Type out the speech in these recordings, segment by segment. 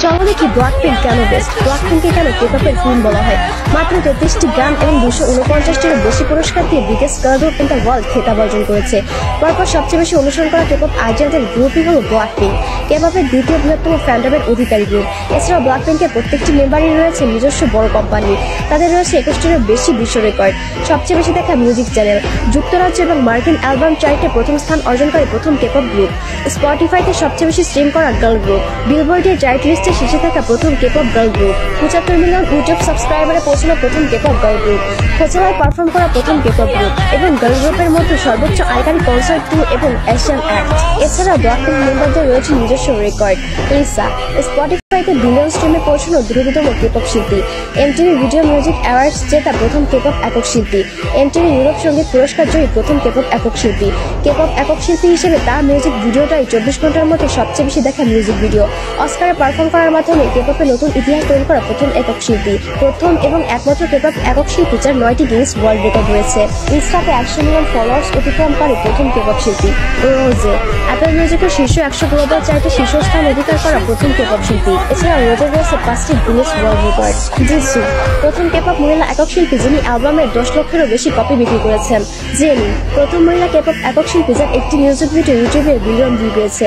চলো দেখি ব্ল্যাকপিঙ্ক কেন বেস্ট, ব্ল্যাকপিঙ্ককে কেন কে-পপের কুইন বলা হয়। মাত্র 33টি গান এবং 249টিরও বেশি পুরস্কার দিয়ে biggest girl group in the world খেতাব অর্জন করেছে। পরপর সবচেয়ে বেশি অনুসরণ করা কে-পপ আইডলদের গ্রুপই হলো ব্ল্যাকপিঙ্ক, কে-পপের দ্বিতীয় বৃহত্তম ফ্যান্ডমের অধিকারী গ্রুপ। এছাড়াও ব্ল্যাকপিঙ্কের প্রত্যেকটি মেম্বারই রয়েছে নিজস্ব বড় কোম্পানি, তাদের রয়েছে 21টিরও বেশি বিশ্ব রেকর্ড, সবচেয়ে বেশি দেখা মিউজিক চ্যানেল, যুক্তরাজ্য এবং মার্কিন অ্যালবাম চার্টে প্রথম স্থান অর্জন করে প্রথম কে-পপ গ্রুপ, স্পটিফাইতে সবচেয়ে বেশি স্ট্রিম করা গার্ল গ্রুপ, বিলবোর্ডের চার্ট লিস্টে শীর্ষে থাকা প্রথম K-pop girl group, 75 million YouTube সাবস্ক্রাইবারে পৌঁছানো প্রথম কে-পপ গার্ল গ্রুপ, কোচেলায় পারফর্ম করা প্রথম কে-পপ গ্রুপ এবং গার্ল গ্রুপের মধ্যে সর্বোচ্চ আয়কারী কনসার্ট ট্যুর এবং এশিয়ান অ্যাক্ট। এছাড়া ব্ল্যাকপিঙ্ক মেম্বারদের রয়েছে নিজস্ব রেকর্ড। লিসা স্পটিফাইতে বিলিয়ন স্ট্রিমে পৌঁছানো দ্রুততম কে-পপ শিল্পী, এমটিভি ভিডিও মিউজিক অ্যাওয়ার্ডস জেতা প্রথম কে-পপ একক শিল্পী, এমটিভি ইউরোপ সঙ্গীত পুরস্কার জয়ী প্রথম কে-পপ একক শিল্পী, কে-পপ একক শিল্পী হিসেবে তার মিউজিক ভিডিওটাই 24 ঘন্টার মধ্যে সবচেয়ে বেশি দেখা মিউজিক ভিডিও, অস্কারে পারফর্ম করার মাধ্যমে কে-পপে নতুন ইতিহাস তৈরি করা প্রথম একক শিল্পী, প্রথম এবং একমাত্র কে-পপ একক শিল্পী যার 9টি গিনেস ওয়ার্ল্ড রেকর্ড রয়েছে, ইনস্টাতে 100 মিলিয়ন ফলোয়ার্স অতিক্রম করে প্রথম কে-পপ শিল্পী, রোজে অ্যাপল মিউজিকের শীর্ষ 100 গ্লোবাল চার্টে শীর্ষস্থান অধিকার করা প্রথম কে-পপ শিল্পী। এছাড়া রোজের রয়েছে 5টি গিনেস ওয়ার্ল্ড রেকর্ড। জিসু প্রথম কে-পপ মহিলা একক শিল্পী যিনি অ্যালবামের 10 লক্ষেরও বেশি কপি বিক্রি করেছেন। জেনি প্রথম মহিলা কে-পপ একক শিল্পী যার একটি মিউজিক ভিডিও ইউটিউবে বিলিয়ন ভিউ পেয়েছে।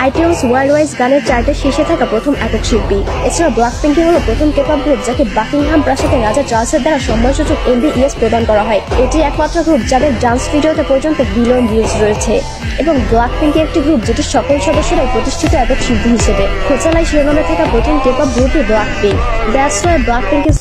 আইটিউনস ওয়ার্ল্ড ওয়াইজ গানের চার্টে শীর্ষে থাকা প্রথম একক শিল্পী। এছাড়া ব্ল্যাকপিঙ্কই হলো প্রথম কে-পপ গ্রুপ যাকে বাকিংহাম প্রাসাদে রাজা চার্লসের দ্বারা সম্মানসূচক MBES প্রদান করা হয়। এটি একমাত্র গ্রুপ যাদের ডান্স ভিডিওতে পর্যন্ত বিলিয়ন ভিউজ রয়েছে এবং ব্ল্যাকপিঙ্ক একটি গ্রুপ যেটি সকল সদস্যরাই প্রতিষ্ঠিত একক শিল্পী হিসেবে। খোঁচালাই শিরোনামে থাকা প্রথম কে-পপ গ্রুপই Blackpink. That's why Blackpink is